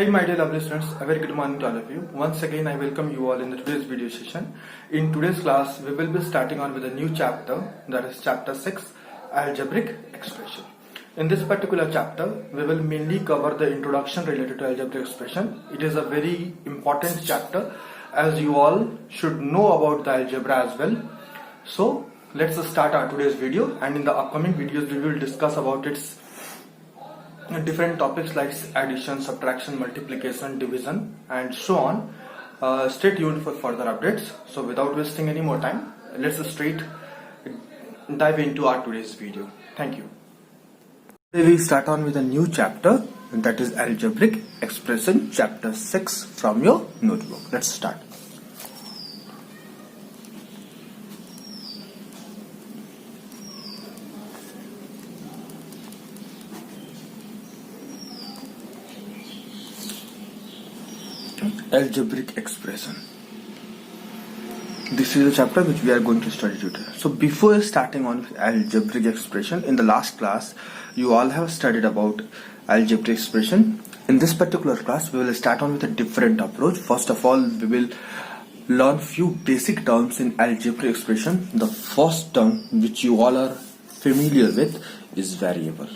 Hey my dear lovely students, a very good morning to all of you. Once again I welcome you all in today's video session. In today's class we will be starting on with a new chapter, that is chapter 6, algebraic expression. In this particular chapter we will mainly cover the introduction related to algebraic expression. It is a very important chapter as you all should know about the algebra as well. So let's start our today's video, and in the upcoming videos we will discuss about its different topics like addition, subtraction, multiplication, division and so on. Stay tuned for further updates. So without wasting any more time, let's straight dive into our today's video. Thank you. Today we start on with a new chapter, that is algebraic expression, chapter 6 from your notebook. Let's start. Algebraic expression. This is a chapter which we are going to study today. So before starting on with algebraic expression, in the last class you all have studied about algebraic expression. In this particular class we will start on with a different approach. First of all, we will learn few basic terms in algebraic expression. The first term which you all are familiar with is variable.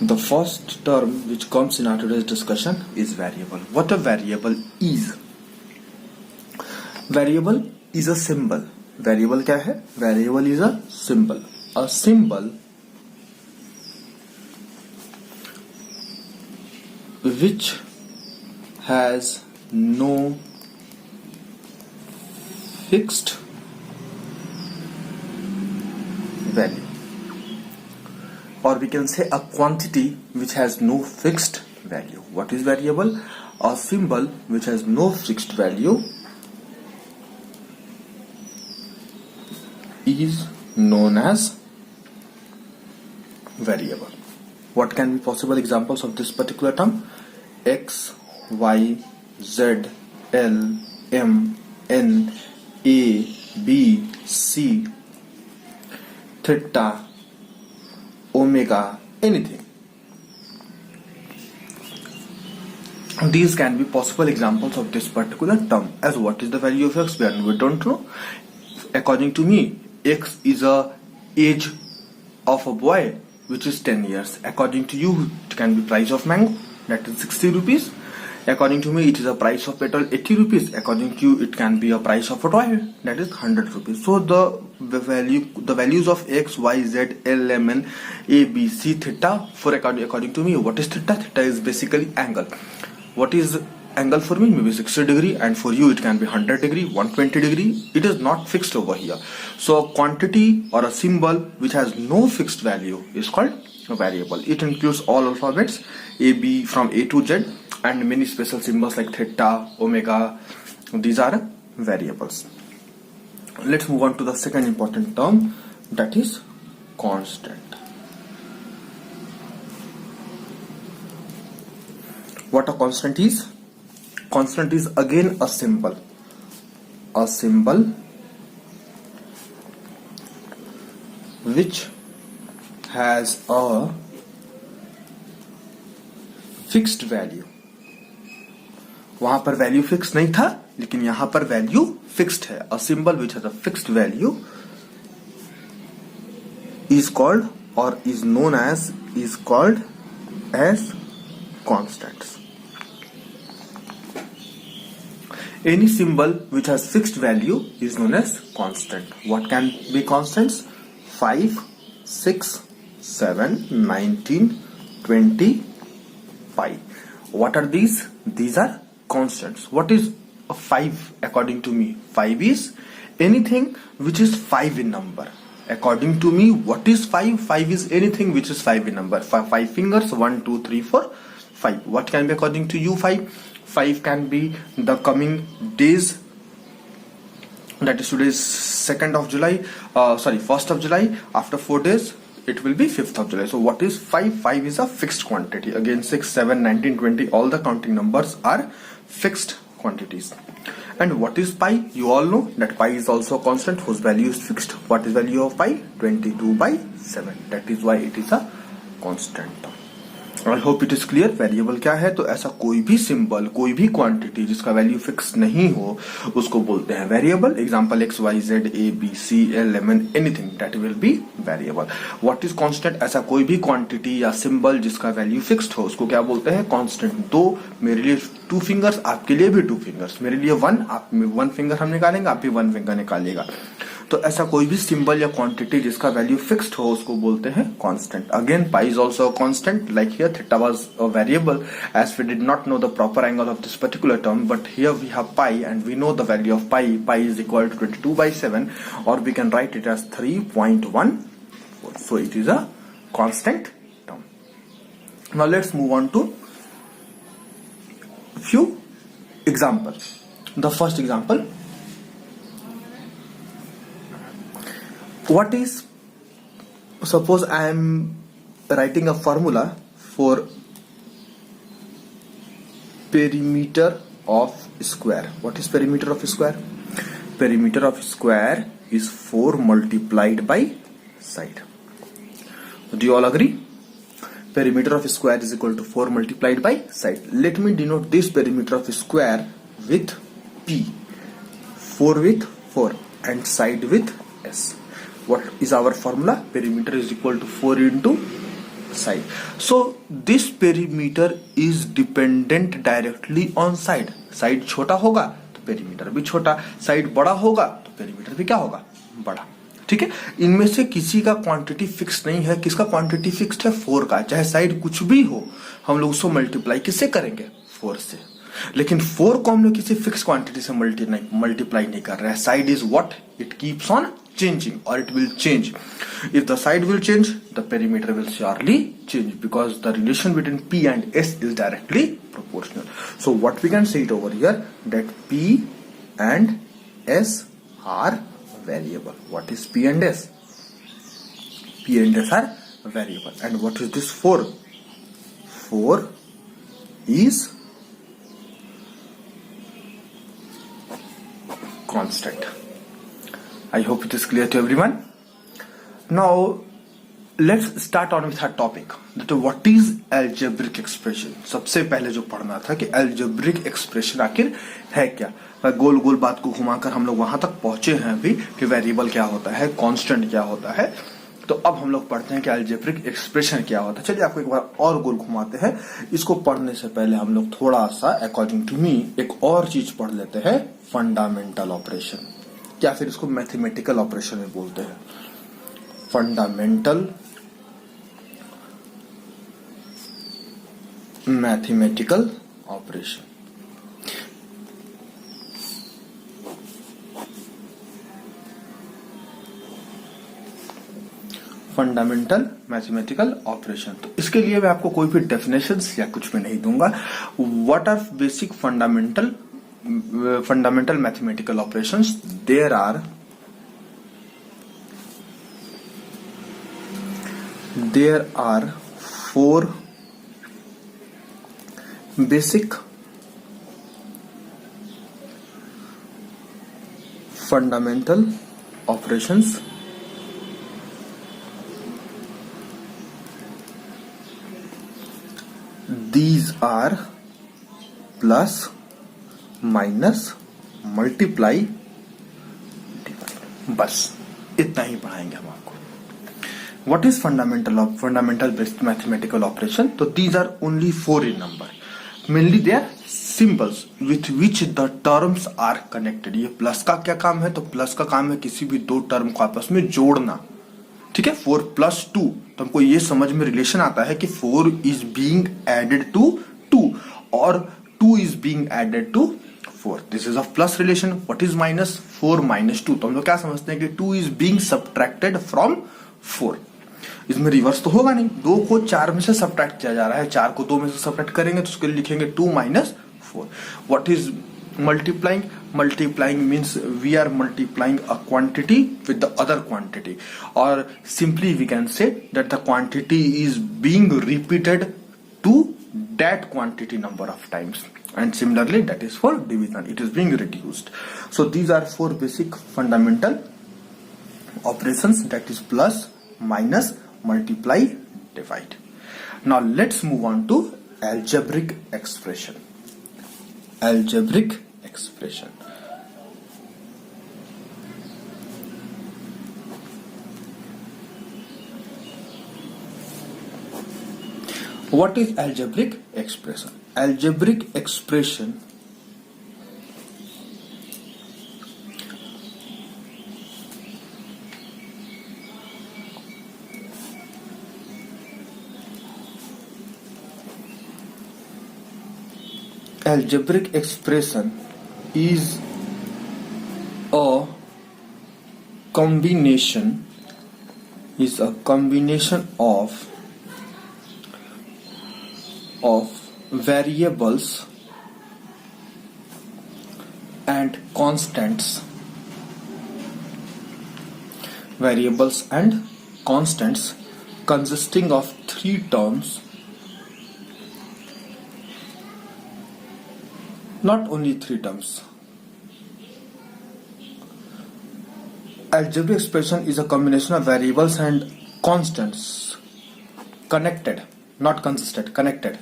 The first term which comes in our today's discussion is variable. What a variable is? Variable is a symbol. Variable क्या है? Variable is a symbol. A symbol which has no fixed value. Or we can say a quantity which has no fixed value. What is variable? A symbol which has no fixed value is known as variable. What can be possible examples of this particular term? X, Y, Z, L, M, N, A, B, C, theta, omega, anything. These can be possible examples of this particular term. As what is the value of x? We don't know. According to me, x is a age of a boy which is 10 years. According to you, it can be price of mango, that is 60 rupees. According to me, it is a price of petrol 80 rupees. According to you, it can be a price of a toy, that is 100 rupees. So the values of x, y, z, l, m, n, a, b, c, theta. For according to me, what is theta? Theta is basically angle. What is angle for me? Maybe 60 degree, and for you it can be 100 degree, 120 degree. It is not fixed over here. So a quantity or a symbol which has no fixed value is called a variable. It includes all alphabets a, b, from a to z, and many special symbols like theta, omega. These are variables. Let's move on to the second important term, that is constant. What a constant is? Constant is again a symbol. A symbol which has a fixed value. वहां पर value fix नहीं था, लेकिन यहां पर value fixed है. A symbol which has a fixed value is called or is known as constants. Any symbol which has fixed value is known as constant. What can be constants? 5, 6, 7, 19, 20, pi. What are these? These are constants. What is a 5 according to me? 5 is anything which is 5 in number. According to me, what is 5? 5 is anything which is 5 in number. 5 fingers, 1, 2, 3, 4, 5. What can be according to you 5? 5 can be the coming days. That is today is 2nd of July. 1st of July. After 4 days, it will be 5th of July. So what is 5? 5 is a fixed quantity. Again, 6, 7, 19, 20, all the counting numbers are fixed quantities. And what is pi? You all know that pi is also a constant whose value is fixed. What is value of pi? 22/7. That is why it is a constant term. I hope it is clear. Variable क्या है, तो ऐसा कोई भी symbol, कोई भी quantity जिसका value fix नहीं हो उसको बोलते हैं variable. Example X Y Z A B C L M N anything that will be variable. What is constant, ऐसा कोई भी क्वांटिटी या सिंबल जिसका वैल्यू फिक्स्ड हो उसको क्या बोलते हैं, कांस्टेंट। दो मेरे लिए 2 फिंगर्स, आपके लिए भी 2 फिंगर्स, मेरे लिए 1, आप 1 फिंगर हम निकालेंगे, आप भी 1 फिंगर निकालिएगा। तो ऐसा कोई भी सिंबल या क्वांटिटी जिसका वैल्यू फिक्स्ड हो उसको बोलते हैं constant. Again pi is also a constant, like here theta was a variable as we did not know the proper angle of this particular term, but here we have pi and we know the value of pi. Pi is equal to 22/7, or we can write it as 3.14. So it is a constant term. Now let's move on to few examples. The first example, what is, suppose I am writing a formula for perimeter of square. What is perimeter of square? Perimeter of square is 4 multiplied by side. Do you all agree? Perimeter of square is equal to 4 multiplied by side. Let me denote this perimeter of square with P. 4 with 4 and side with S. What is our formula? Perimeter is equal to 4 into side. So this perimeter is dependent directly on side. Side छोटा होगा तो perimeter भी छोटा, side बड़ा होगा तो perimeter भी क्या होगा, बड़ा। ठीक है, इनमें से किसी का क्वांटिटी फिक्स नहीं है। किसका क्वांटिटी फिक्स्ड है? 4 का। चाहे साइड कुछ भी हो, हम लोग उसको मल्टीप्लाई किससे करेंगे? 4 से। लेकिन 4 को हम लोग किसी फिक्स क्वांटिटी से मल्टीप्लाई नहीं कर रहे हैं। Side is what, it keeps on changing, or it will change. If the side will change, the perimeter will surely change, because the relation between P and S is directly proportional. So what we can say it over here, that P and S are variable. What is P and S? P and S are variable. And what is this 4? 4 is constant. I hope it is clear to everyone. Now let's start on with our topic, that what is algebraic expression. सबसे पहले जो पढ़ना था कि algebraic expression आखिर है क्या। गोल गोल बात को घुमाकर हम लोग वहां तक पहुंचे हैं अभी कि वेरिएबल क्या होता है, कांस्टेंट क्या होता है। तो अब हम लोग पढ़ते हैं कि algebraic expression क्या होता है। चलिए आपको एक बार और गोल घुमाते हैं। इसको पढ़ने से पहले हम लोग थोड़ा सा अकॉर्डिंग टू मी एक और चीज पढ़ लेते हैं, फंडामेंटल ऑपरेशन, या फिर इसको मैथमेटिकल ऑपरेशन में बोलते हैं। Fundamental mathematical operation. Fundamental mathematical operation. तो इसके लिए मैं आपको कोई भी डेफिनेशंस या कुछ भी नहीं दूंगा। What are basic fundamental mathematical operations? There are 4 basic fundamental operations. These are plus, minus, multiply, divide. बस इतना ही पढ़ाएंगे हम आपको। What is fundamental based mathematical operation? तो these are only 4 in number. Mainly they are symbols with which the terms are connected. ये plus का क्या काम है? तो प्लस का काम है किसी भी 2 टर्म को आपस में जोड़ना। ठीक है, 4 + 2, तो हमको ये समझ में रिलेशन आता है कि 4 is being added to 2 और 2 is being added to 4. This is a plus relation. What is minus? 4 minus 2. तो हम लोग क्या समझते हैं कि 2 is being subtracted from 4. इसमें रिवर्स तो होगा नहीं, 2 को 4 में से सब्ट्रैक्ट किया जा रहा है, 4 को 2 में से सब्ट्रैक्ट करेंगे तो उसके लिए लिखेंगे 2 minus 4. What is multiplying? Multiplying means we are multiplying a quantity with the other quantity, or simply we can say that the quantity is being repeated to that quantity number of times. And similarly that is for division, it is being reduced. So these are 4 basic fundamental operations, that is plus, minus, multiply, divide. Now let's move on to algebraic expression. Algebraic expression. What is algebraic expression? Algebraic expression is a combination of variables and constants consisting of three terms. Not only three terms. Algebraic expression is a combination of variables and constants connected, not consistent, connected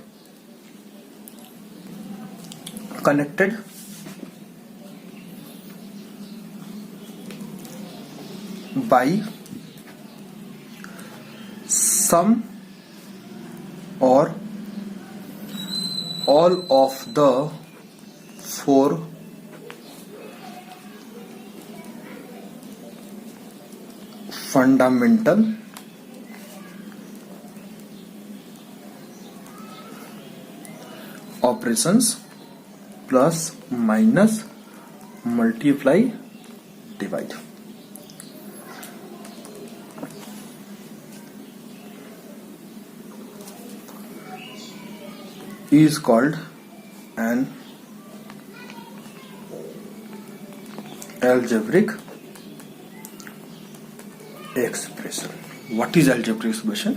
by some or all of the four fundamental operations plus minus multiply divide. Is called an algebraic expression. What is algebraic expression?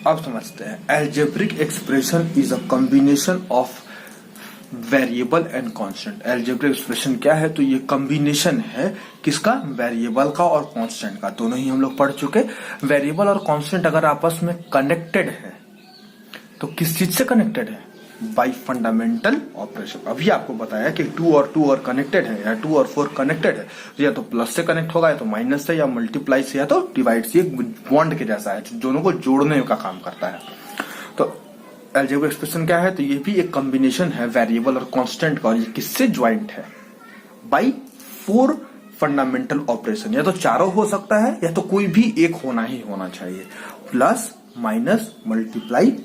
अब समझते हैं. Algebraic expression is a combination of variable and constant. Algebraic expression क्या है? तो ये combination है किसका? Variable का और कांस्टेंट का. दोनों ही हम लोग पढ़ चुके. वेरिएबल और कांस्टेंट अगर आपस में कनेक्टेड है तो किस चीज से कनेक्टेड है? By fundamental operation. अभी आपको बताया कि 2 और कनेक्टेड है या 2 और 4 कनेक्टेड है तो या तो प्लस से कनेक्ट होगा या तो माइनस से या मल्टीप्लाई से या तो डिवाइड से. एक बॉन्ड के जैसा है जो दोनों को जोड़ने का काम करता है. तो अलजेब्रिक एक्सप्रेशन क्या है? तो ये भी एक कॉम्बिनेशन है वेरिएबल और कांस्टेंट का और ये किससे ज्वाइंट है? By 4 fundamental operation. या तो चारों हो सकता है या तो कोई भी एक होना ही होना चाहिए. Plus minus multiply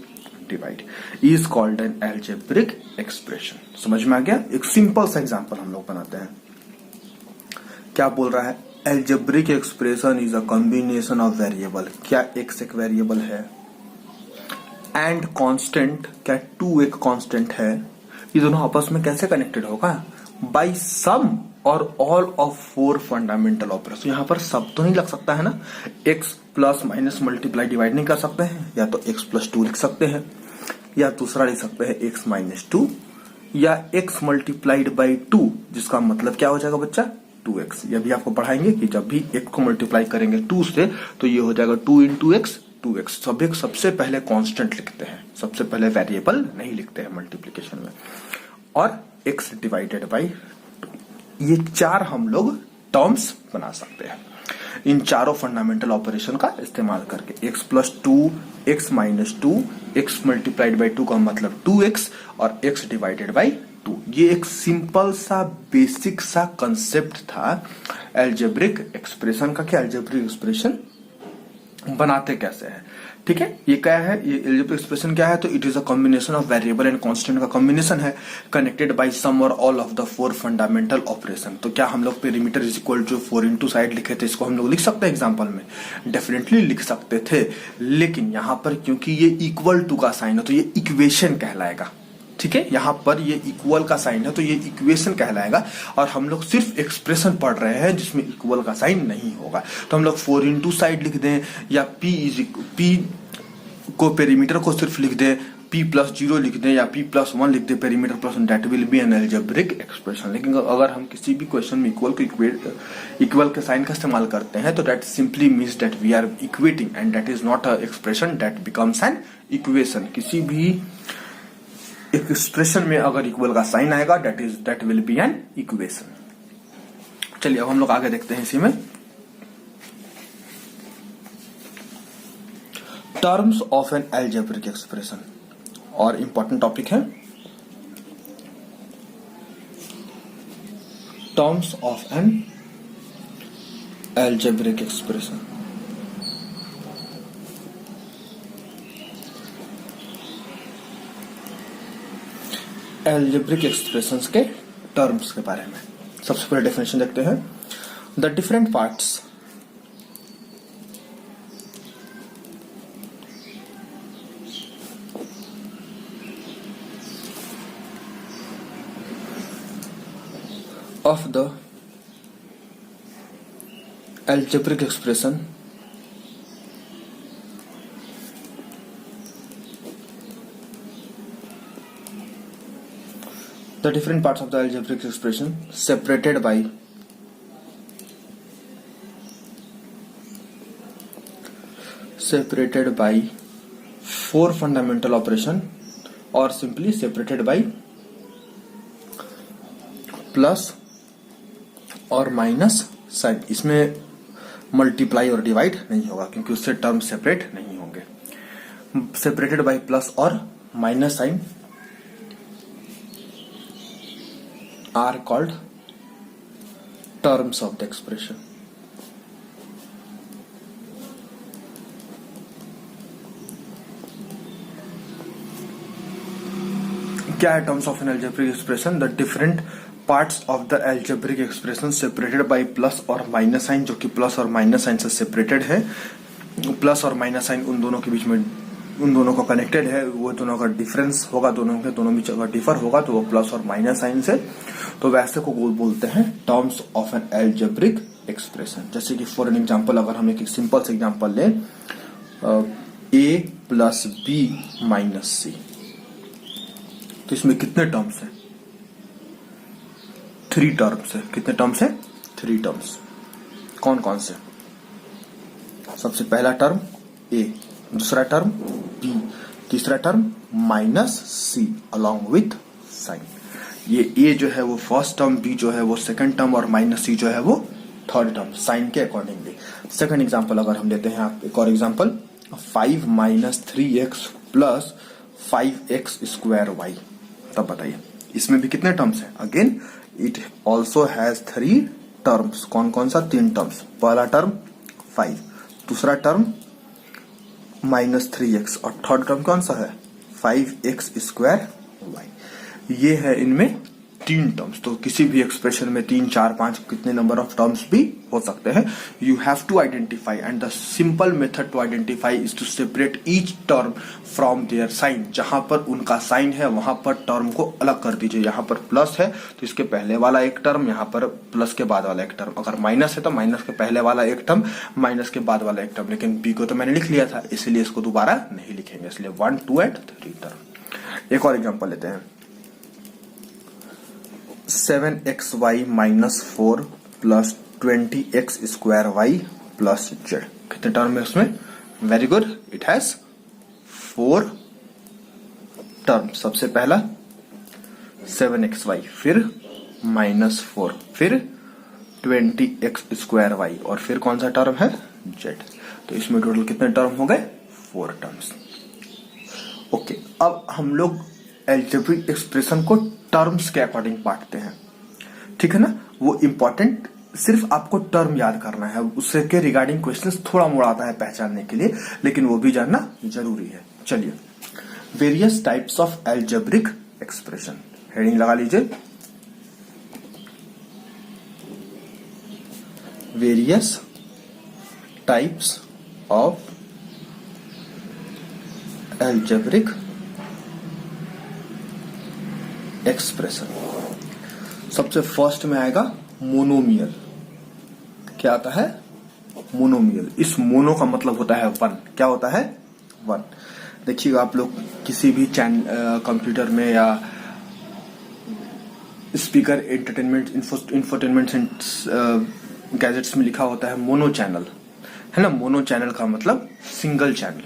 divide is called an algebraic expression. समझ में आ गया? एक सिंपल सा एग्जांपल हम लोग बनाते हैं. क्या बोल रहा है? Algebraic expression is a combination of variable. क्या x एक वेरिएबल है एंड कांस्टेंट. क्या 2 एक कांस्टेंट है. ये दोनों आपस में कैसे कनेक्टेड होगा? बाई सम और ऑल ऑफ 4 फंडामेंटल ऑपरेशन. यहां पर सब तो नहीं लग सकता है ना. x plus minus multiply divide नहीं कर सकते हैं. या तो x प्लस 2 लिख सकते हैं या दूसरा लिख सकते हैं x माइनस 2 या x मल्टीप्लाइड बाई 2 जिसका मतलब क्या हो जाएगा बच्चा? 2x. ये भी आपको पढ़ाएंगे कि जब भी x को मल्टीप्लाई करेंगे 2 से तो ये हो जाएगा 2 इंटू एक्स 2x. सबसे पहले कांस्टेंट लिखते हैं, सबसे पहले वेरिएबल नहीं लिखते हैं मल्टीप्लीकेशन में. और x डिवाइडेड बाई 2. ये 4 हम लोग टर्म्स बना सकते हैं इन चारों फंडामेंटल ऑपरेशन का इस्तेमाल करके. x plus 2, x minus 2, x multiplied by 2 का मतलब 2x और x डिवाइडेड बाई 2. ये एक सिंपल सा बेसिक सा कंसेप्ट था एल्जेब्रिक एक्सप्रेशन का. क्या एल्जेब्रिक एक्सप्रेशन बनाते कैसे हैं? ठीक है. ये क्या है? ये एल्जेब्रिक एक्सप्रेशन क्या है? तो it is a combination of variable and constant का कॉम्बिनेशन है कनेक्टेड बाय सम और all of the 4 fundamental operation. तो क्या हम लोग perimeter is equal to 4 into side लिखे थे, इसको हम लोग लिख सकते हैं एग्जांपल में? डेफिनेटली लिख सकते थे. लेकिन यहां पर क्योंकि ये इक्वल टू का साइन है तो ये इक्वेशन कहलाएगा. ठीक है. यहां पर ये इक्वल का साइन है तो ये इक्वेशन कहलाएगा. और हम लोग सिर्फ एक्सप्रेशन पढ़ रहे हैं जिसमें इक्वल का साइन नहीं होगा. तो हम लोग 4 इंटू साइड लिख दें या p को पेरीमीटर को सिर्फ लिख दें p+0 लिख दें या p+1 लिख दें perimeter plus, that will be N algebraic expression. लेकिन अगर हम किसी भी क्वेश्चन में इक्वल के साइन का इस्तेमाल करते हैं तो that simply means that we are equating and that is not a expression, that becomes an equation. किसी भी एक्सप्रेशन में अगर इक्वल का साइन आएगा that will be an equation. चलिए अब हम लोग आगे देखते हैं इसी में terms of an algebraic expression, और इंपॉर्टेंट टॉपिक है terms of an algebraic expression. Algebraic expressions के टर्म्स के बारे में सबसे पहले डेफिनेशन देखते हैं। The different parts of the algebraic expression the different parts of the algebraic expression separated by four fundamental operation or simply separated by plus और minus sign. इसमें मल्टीप्लाई और डिवाइड नहीं होगा क्योंकि उससे टर्म सेपरेट नहीं होंगे। सेपरेटेड बाय प्लस और minus sign are called terms of the expression. क्या है terms of an algebraic expression? The different parts of the algebraic expression separated by plus और माइनस साइन, जो कि प्लस और minus sign से separated है। Plus और माइनस साइन उन दोनों के बीच में, उन दोनों को कनेक्टेड है। वो दोनों का डिफरेंस होगा, दोनों बीच अगर डिफर होगा तो वो प्लस और माइनस साइन से, तो वैसे को बोलते हैं terms of an algebraic expression. जैसे कि फॉर एन एग्जाम्पल अगर हम एक सिंपल से एग्जाम्पल लें, a + b - c, तो इसमें कितने टर्म्स हैं? 3 टर्म्स है। कितने टर्म्स है? 3 टर्म्स। कौन कौन से? सबसे पहला टर्म a, दूसरा टर्म b, तीसरा term -c along with sign. ये a जो है वो फर्स्ट टर्म, b जो है वो सेकंड टर्म और -c जो है वो थर्ड टर्म, साइन के अकॉर्डिंगली। सेकंड एग्जांपल अगर हम लेते हैं, आप एक और एग्जांपल, 5 - 3x + 5x² y। तब बताइए इसमें भी कितने टर्म्स हैं? Again it also has 3 terms. कौन कौन सा? 3 टर्म्स। पहला टर्म 5, दूसरा टर्म -3x और थर्ड टर्म कौन सा है? 5x² y। ये है इनमें 3 टर्म्स। तो किसी भी एक्सप्रेशन में 3, 4, 5 कितने नंबर ऑफ टर्म्स भी हो सकते हैं। You have to identify and the simple method to identify is to separate each term from their sign. जहां पर उनका साइन है वहां पर टर्म को अलग कर दीजिए। यहाँ पर प्लस है तो इसके पहले वाला एक टर्म, यहाँ पर प्लस के बाद वाला एक टर्म। अगर माइनस है तो माइनस के पहले वाला एक टर्म, माइनस के बाद वाला एक टर्म। लेकिन बी को तो मैंने लिख लिया था, इसलिए इसको दोबारा नहीं लिखेंगे, इसलिए 1, 2 एंड 3 टर्म। एक और एग्जाम्पल लेते हैं, 7xy - 4 + 20x² y + z। कितने टर्म है उसमें? Very good, it has 4 term. सबसे पहला 7xy, फिर -4, फिर 20x² y और फिर कौन सा टर्म है? z। तो इसमें टोटल कितने टर्म हो गए? 4 टर्म्स। ओके, अब हम लोग एल्जेब्रिक एक्सप्रेशन को टर्म्स के अकॉर्डिंग बांटते हैं, ठीक है ना। वो इंपॉर्टेंट, सिर्फ आपको टर्म याद करना है, उससे के रिगार्डिंग क्वेश्चंस थोड़ा मोड़ा आता है पहचानने के लिए, लेकिन वो भी जानना जरूरी है। चलिए, various types of algebraic expression, heading लगा लीजिए, various types of algebraic expression. सबसे फर्स्ट में आएगा मोनोमियल। क्या आता है? मोनोमियल। इस मोनो का मतलब होता है 1। क्या होता है? 1। देखिएगा आप लोग किसी भी कंप्यूटर में या स्पीकर एंटरटेनमेंट इंफोटेनमेंट गैजेट्स में लिखा होता है मोनो चैनल, है ना। मोनो चैनल का मतलब सिंगल चैनल,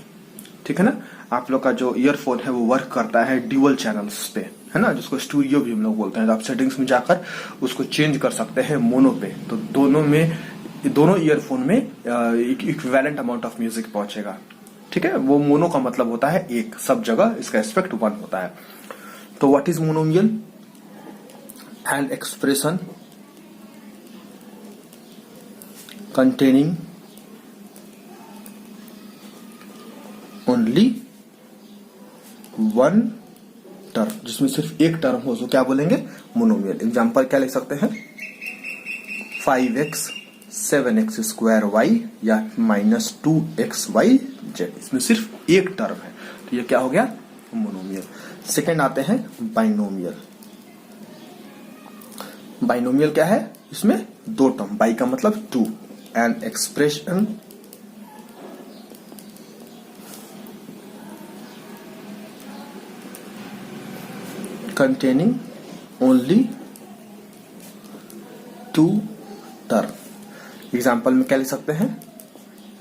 ठीक है ना। आप लोग का जो ईयरफोन है वो वर्क करता है ड्यूअल चैनल्स पे, है ना, जिसको स्टूडियो भी हम लोग बोलते हैं। तो आप सेटिंग्स में जाकर उसको चेंज कर सकते हैं मोनो पे, तो दोनों ईयरफोन में इक्विवेलेंट अमाउंट ऑफ म्यूजिक पहुंचेगा, ठीक है। वो मोनो का मतलब होता है एक, सब जगह इसका एस्पेक्ट 1 होता है। तो what is monomial? An expression containing only one term, जिसमें सिर्फ एक टर्म हो तो क्या बोलेंगे? मोनोमियल। एग्जांपल क्या लिख सकते हैं? 5x 7x स्क्वायर y या -2xy z, इसमें सिर्फ एक टर्म है, तो ये क्या हो गया? मोनोमियल। सेकेंड आते हैं बाइनोमियल। बाइनोमियल क्या है? इसमें दो टर्म, बाई का मतलब 2, an expression containing only 2 term। Example में क्या लिख सकते हैं?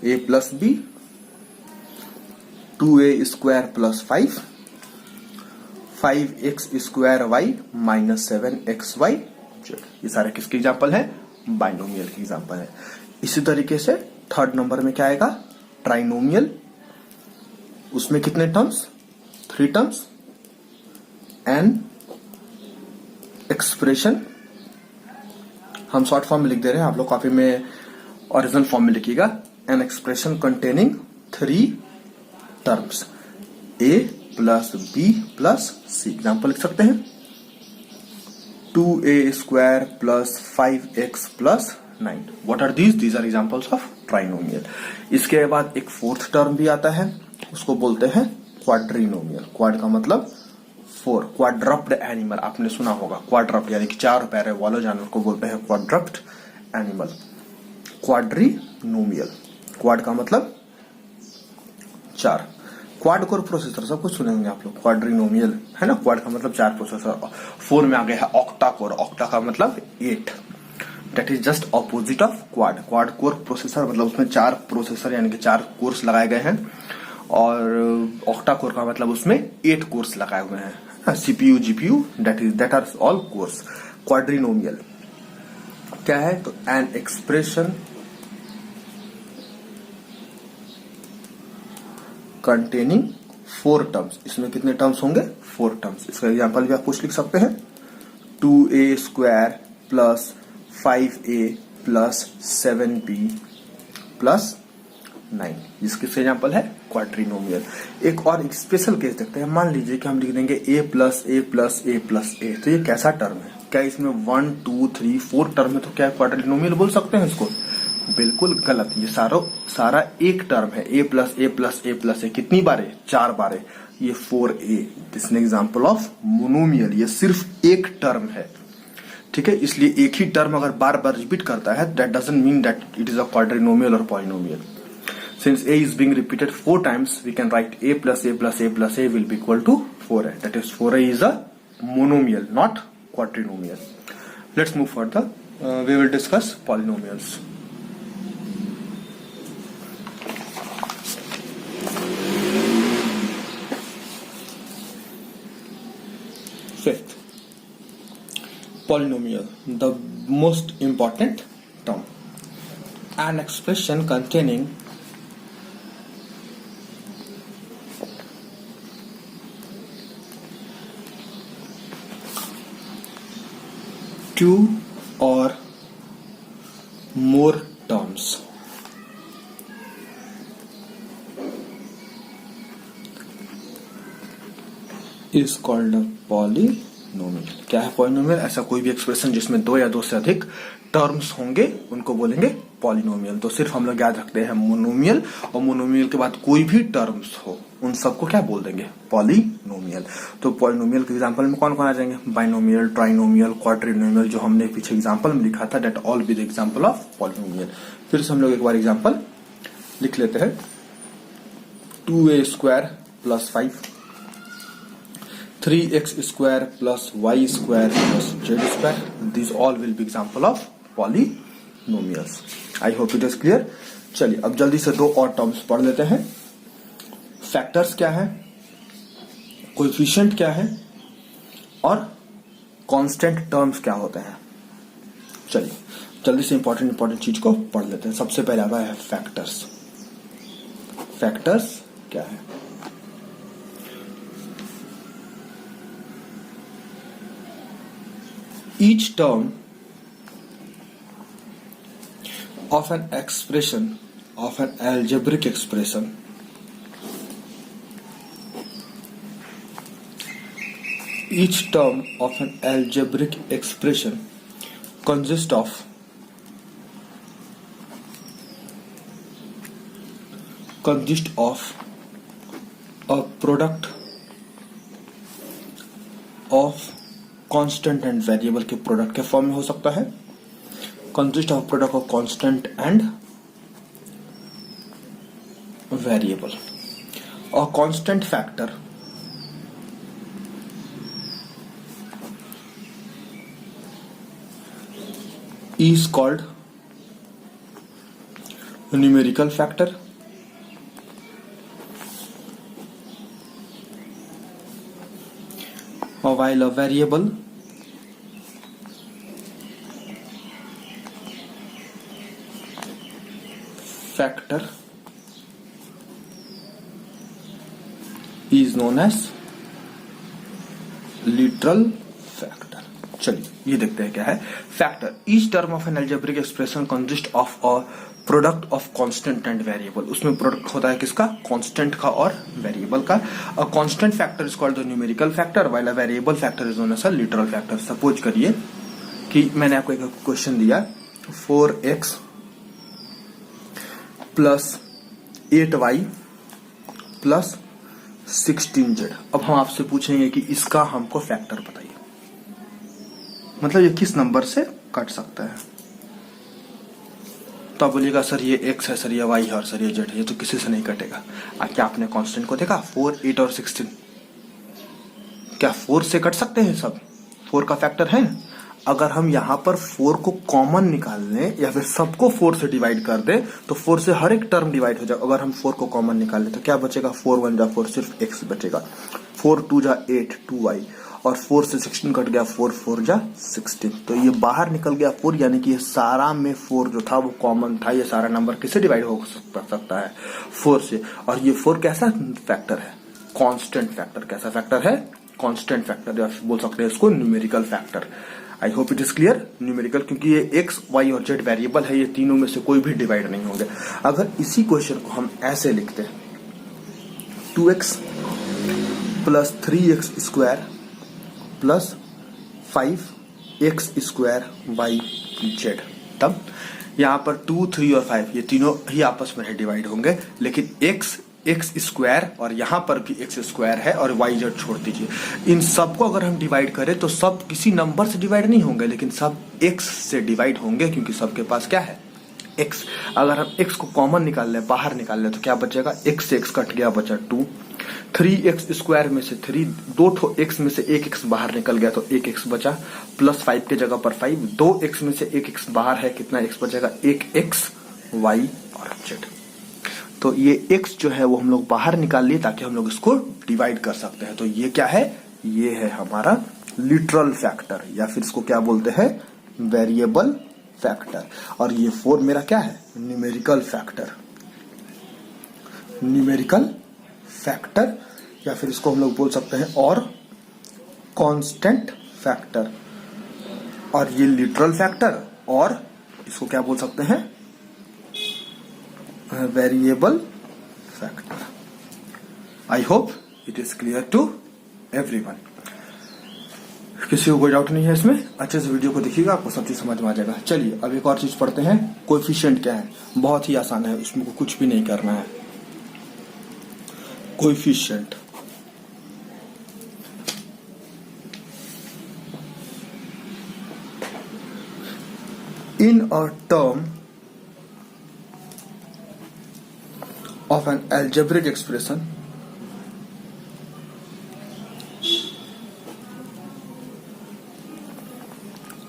a plus B 2a square plus 5 5x square y -7xy z। ये सारे किसके एग्जाम्पल है? बाइनोमियल की एग्जाम्पल है। इसी तरीके से थर्ड नंबर में क्या आएगा? ट्राइनोमियल। उसमें कितने टर्म्स? 3 टर्म्स। एन एक्सप्रेशन, हम शॉर्ट फॉर्म में लिख दे रहे हैं, आप लोग कॉपी में ओरिजिनल फॉर्म में लिखिएगा। An expression containing 3 terms, a plus b plus c। Example लिख सकते हैं 2a square plus 5x plus 9। What are these? These are examples of trinomial। इसके बाद एक फोर्थ टर्म भी आता है, उसको बोलते हैं क्वाड्रिनोमियल। क्वाड का मतलब 4, क्वाड्रप्ड एनिमल आपने सुना होगा। क्वाड्रप्ड यानी कि 4 पैर वाले जानवर को बोलते हैं क्वाड्रप्ड एनिमल। क्वाड्रिनोमियल, क्वाड का मतलब 4। क्वाड कोर प्रोसेसर सब कुछ सुने होंगे आप लोग। क्वाड्रिनोमियल है ना, क्वाड का मतलब 4 प्रोसेसर। 4 में आ गया है ऑक्टा कोर, ऑक्टा का मतलब 8। That is just opposite of quad. Quad core processor मतलब उसमें 4 प्रोसेसर यानी कि 4 कोर्स लगाए गए हैं, और ऑक्टा कोर का मतलब उसमें 8 कोर्स लगाए हुए हैं। CPU GPU that are all cores. Quadrinomial क्या है? तो एन एक्सप्रेशन कंटेनिंग 4 टर्म्स। इसमें कितने टर्म्स होंगे? 4 टर्म्स। इसका एग्जांपल भी आप कुछ लिख सकते हैं 2a square plus 5a plus 7b plus 9। जिसके एग्जाम्पल है क्वाड्रिनोमियल। एक और स्पेशल केस देखते हैं। मान लीजिए कि हम लिख देंगे a plus a plus a plus a, तो ये कैसा टर्म है? क्या इसमें 1 2 3 4 टर्म है? तो क्या क्वाड्रिनोमियल बोल सकते हैं इसको? बिल्कुल गलत। ये सारा एक टर्म है, a plus a plus a plus a। कितनी बार? 4 बार। ये 4a। This is example of monomial. ये सिर्फ एक टर्म है, ठीक है। इसलिए एक ही टर्म अगर बार बार रिपीट करता है, that doesn't mean that it is a quadrinomial और polynomial. Since a is being repeated 4 times, we can write a plus a plus a plus a will be equal to 4a. That is 4a is a monomial, not quadrinomial. Let's move further. We will discuss polynomials. Fifth, polynomial, the most important term. An expression containing two or more terms is called a polynomial। क्या है polynomial? ऐसा कोई भी expression जिसमें 2 या 2 से अधिक terms होंगे उनको बोलेंगे पॉलिनोमियल। तो सिर्फ हम लोग याद रखते हैं मोनोमियल, और मोनोमियल के बाद कोई भी टर्म्स हो उन सबको क्या बोल देंगे? पॉलिनोमियल। तो पॉलिनोमियल के एग्जांपल में कौन कौन आ जाएंगे? बाइनोमियल, ट्राइनोमियल, क्वाड्रिनोमियल, जो हमने पीछे एग्जांपल में लिखा था, that all be the example of polynomial. फिर से हम लोग एक बार एग्जांपल लिख लेते हैं 2a square plus 5, 3x square plus y square plus z square. These all will be example of polynomials. I hope it is clear. चलिए अब जल्दी से दो और टर्म्स पढ़ लेते हैं. फैक्टर्स क्या है, कोएफिशिएंट क्या है और कांस्टेंट टर्म्स क्या होते हैं. चलिए जल्दी से इंपॉर्टेंट चीज को पढ़ लेते हैं. सबसे पहले आता है फैक्टर्स. फैक्टर्स क्या है? Each term of an expression, of an algebraic expression, each term of an algebraic expression consists of a product of constant and variable के प्रोडक्ट के फॉर्म में हो सकता है. Consist of product of constant and variable. और constant factor is called numerical factor. While a variable factor is known as literal factor. चलिए ये देखते हैं क्या है factor. Each term of an algebraic expression consist of a product of constant and variable. उसमें product होता है किसका? कांस्टेंट का और वेरिएबल का. A constant factor is called the numerical factor while a variable factor is known as a literal factor. Suppose करिए कि मैंने आपको एक क्वेश्चन दिया 4x plus 8y plus 16z. अब हम आपसे पूछेंगे कि इसका हमको फैक्टर बताइए, मतलब ये किस नंबर से कट सकता है. तो आप बोलिएगा सर ये x है, सर ये y है और सर ये z है, ये तो किसी से नहीं कटेगा. क्या आपने कांस्टेंट को देखा? 4, 8 और 16 क्या 4 से कट सकते हैं सब? 4 का फैक्टर है. अगर हम यहाँ पर 4 को कॉमन निकाल लें या फिर सबको 4 से डिवाइड कर दें तो 4 से हर एक टर्म डिवाइड हो जाए. अगर हम 4 को कॉमन निकाल लें तो क्या बचेगा? 4 1 जा 4, सिर्फ x बचेगा. 4 2 जा 8, 2y और 4 से 16 कट गया, 4 4 जा 16. तो ये बाहर निकल गया 4, यानी कि ये सारा में 4 जो था वो कॉमन था. ये सारा नंबर किससे डिवाइड हो सकता है? 4 से. और ये 4 कैसा फैक्टर है? Constant factor. कैसा फैक्टर है? कांस्टेंट फैक्टर, या बोल सकते हैं इसको numerical factor. I hope it is clear. Numerical क्योंकि ये x, y और z वेरिएबल है, ये तीनों में से कोई भी डिवाइड नहीं होंगे. अगर इसी क्वेश्चन को हम ऐसे लिखते हैं 2x plus 3x square plus 5x square by z, तब यहाँ पर 2, 3 और 5 ये तीनों ही आपस में डिवाइड होंगे. लेकिन x स्क्वायर और यहाँ पर भी x स्क्वायर है और y z छोड़ दीजिए. इन सबको अगर हम डिवाइड करें तो सब किसी नंबर से डिवाइड नहीं होंगे, लेकिन सब x से डिवाइड होंगे क्योंकि सबके पास क्या है? x. अगर हम x को कॉमन निकाल लें, बाहर निकाल लें तो क्या बचेगा? x से x कट गया, बचा 2. 3x स्क्वायर में से 3, 2 x में से 1x बाहर निकल गया तो 1x बचा. प्लस 5 के जगह पर 5, 2x में से 1x बाहर है, कितना x बचेगा? 1x y और z. तो ये x जो है वो हम लोग बाहर निकाल लिए ताकि हम लोग इसको डिवाइड कर सकते हैं. तो ये क्या है? ये है हमारा लिटरल फैक्टर, या फिर इसको क्या बोलते हैं? Variable factor. और ये 4 मेरा क्या है? Numerical factor. न्यूमेरिकल फैक्टर, या फिर इसको हम लोग बोल सकते हैं और कांस्टेंट फैक्टर. और ये लिटरल फैक्टर, और इसको क्या बोल सकते हैं? Variable factor. I hope it is clear to everyone. किसी को कोई डाउट नहीं है इसमें? अच्छे से वीडियो को देखिएगा, आपको सब चीज समझ में आ जाएगा. चलिए अब एक और चीज पढ़ते हैं. कोएफिशिएंट क्या है? बहुत ही आसान है, उसमें कुछ भी नहीं करना है. Coefficient in a term of an algebraic expression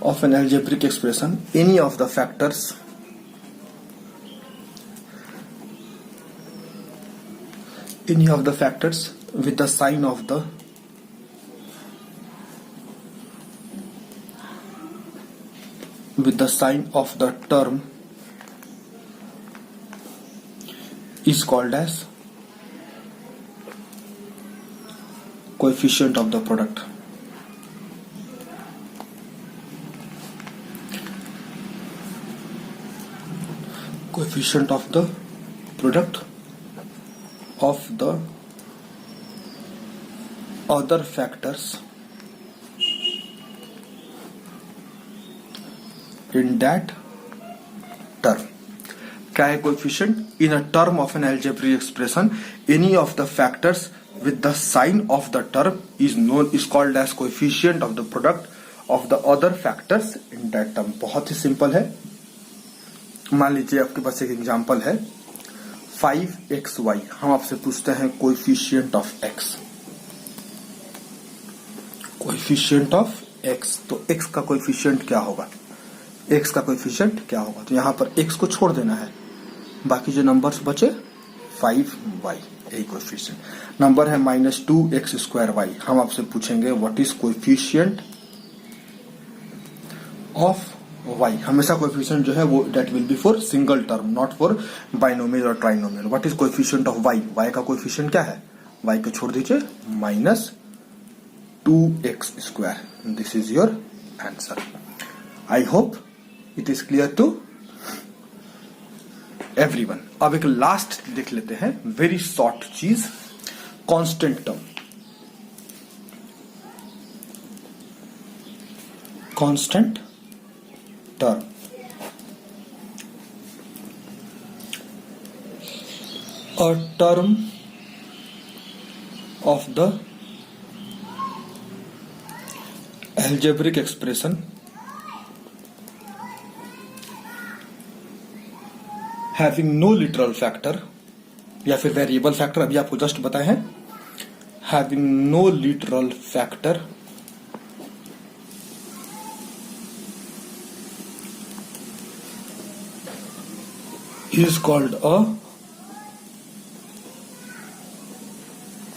of an algebraic expression, any of the factors with the sign of the term is called as coefficient of the product. Coefficient of the product of the other factors in that term. क्या है coefficient? In a term of an algebraic expression, any of the factors with the sign of the term is called as coefficient of the product of the other factors in that term. बहुत ही simple है. मान लीजिए आपके पास एक example है 5xy. हम आपसे पूछते हैं coefficient of x. Coefficient of x, तो x का कोएफिशिएंट क्या होगा? x का कोएफिशिएंट क्या होगा? तो यहां पर x को छोड़ देना है, बाकी जो नंबर्स बचे 5y, यही कोएफिशिएंट. नंबर है -2x²y. हम आपसे पूछेंगे what is coefficient of y. हमेशा कोएफिशिएंट जो है वो that will be for single term, not for binomial और trinomial. What is coefficient of y? y का कोएफिशिएंट क्या है? y को छोड़ दीजिए, -2x². This is your answer. I hope it is clear to everyone. अब एक लास्ट देख लेते हैं, वेरी शॉर्ट चीज, constant term. Constant term a term of the algebraic expression having no literal factor या फिर वेरिएबल फैक्टर, अभी आपको जस्ट बताए हैं, having no literal factor is called a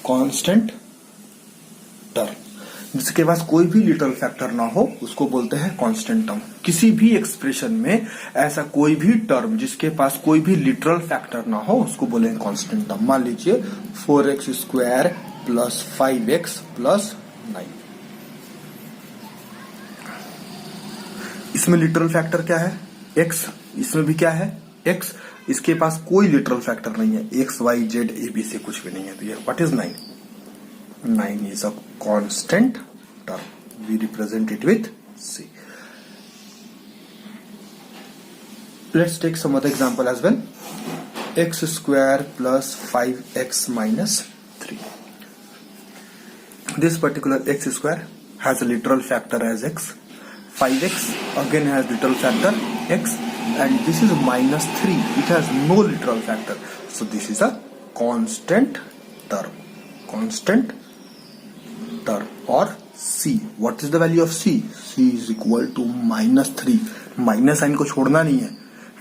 constant term. जिसके पास कोई भी लिटरल फैक्टर ना हो उसको बोलते हैं कांस्टेंट टर्म. किसी भी एक्सप्रेशन में ऐसा कोई भी टर्म जिसके पास कोई भी लिटरल फैक्टर ना हो उसको बोलेंगे कांस्टेंट टर्म. मान लीजिए 4x² + 5x + 9. इसमें लिटरल फैक्टर क्या है? x. इसमें भी क्या है? x. इसके पास कोई लिटरल फैक्टर नहीं है, x y z a b से कुछ भी नहीं है. तो ये what is 9? 9 is a constant term. We represent it with C. Let's take some other example as well. x² + 5x - 3. This particular x² has a literal factor as x. 5x again has literal factor x, and this is -3. It has no literal factor. So this is a constant term. Constant term or C. What is the value of C? C is equal to -3. Minus sign को छोड़ना नहीं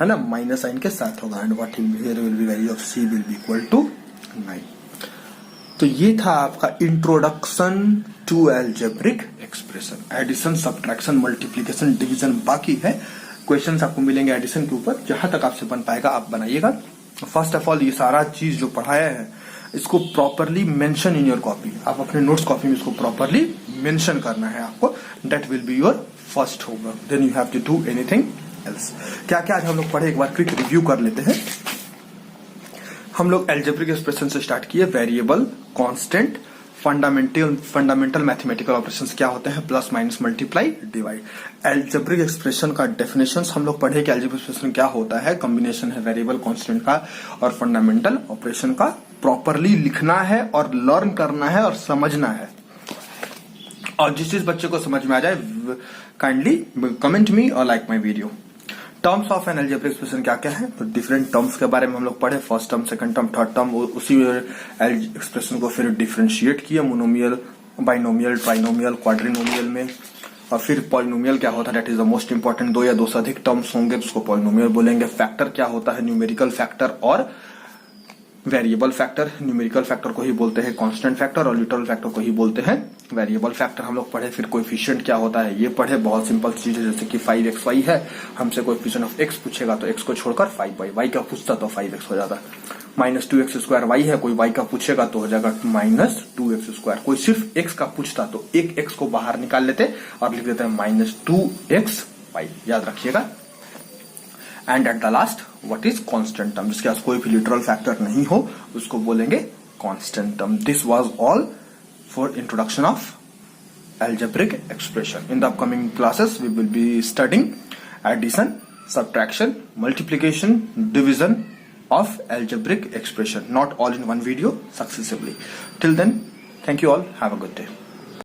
है ना, minus sign के साथ होगा. And what here will be value of C will be equal to 9. तो ये था आपका introduction to algebraic expression. Addition, subtraction, multiplication, division बाकी है. क्वेश्चंस आपको मिलेंगे एडिशन के ऊपर. जहां तक आपसे बन पाएगा आप बनाइएगा. फर्स्ट ऑफ ऑल ये सारा चीज जो पढ़ाया है इसको properly mention in your copy. आप अपने नोट्स कॉपी में इसको प्रॉपरली मेंशन करना है आपको. That will be your first homework. Then you have to do anything else. क्या क्या आज हम लोग पढ़े एक बार क्विक रिव्यू कर लेते हैं. हम लोग अलजेब्रिक एक्सप्रेशन से स्टार्ट किए. Variable, constant, fundamental mathematical operations क्या होते हैं, plus minus multiply divide. Algebraic expression का डेफिनेशंस हम लोग पढ़े कि अलजेब्रिक एक्सप्रेशन क्या होता है. कॉम्बिनेशन है वेरिएबल, कांस्टेंट का और फंडामेंटल ऑपरेशन का. प्रॉपरली लिखना है और लर्न करना है और समझना है. और जिस चीज बच्चे को समझ में आ जाए काइंडली कमेंट मी और like my video. Terms of an algebraic expression क्या क्या है, तो डिफरेंट टर्म्स के बारे में हम लोग पढ़े. First term, second term, third term. उसी एक्सप्रेशन को फिर डिफरेंशिएट किया मोनोमियल, बाइनोमियल, ट्राइनोमियल, क्वाड्रिनोमियल में. और फिर पॉलिनोमियल क्या होता है, that is the most important. दो या दो से अधिक टर्म्स होंगे तो उसको पॉलिनोमियल बोलेंगे। फैक्टर क्या होता है, न्यूमेरिकल फैक्टर और वेरिएबल फैक्टर। न्यूमेरिकल फैक्टर को ही बोलते हैं कांस्टेंट फैक्टर और लिटरल फैक्टर को ही बोलते हैं वेरिएबल फैक्टर। हम लोग पढ़े। फिर कोएफिशिएंट क्या होता है ये पढ़े, बहुत सिंपल चीज है, जैसे कि 5xy है, हमसे कोएफिशिएंट ऑफ x पूछेगा तो x को छोड़कर 5y, y का पूछता तो 5x हो जाता। -2x² है, कोई y का पूछेगा तो हो जाएगा -2x²। कोई सिर्फ x का पूछता तो एक x को बाहर निकाल लेते और लिख देते हैं -2xy, याद रखिएगा। And at the last what is constant term, जिसके पास कोई भी लिटरल फैक्टर नहीं हो उसको बोलेंगे constant term. This was all for introduction of algebraic expression. In the upcoming classes we will be studying addition, subtraction, multiplication, division of algebraic expression, not all in one video, successively. Till then, thank you all, have a good day.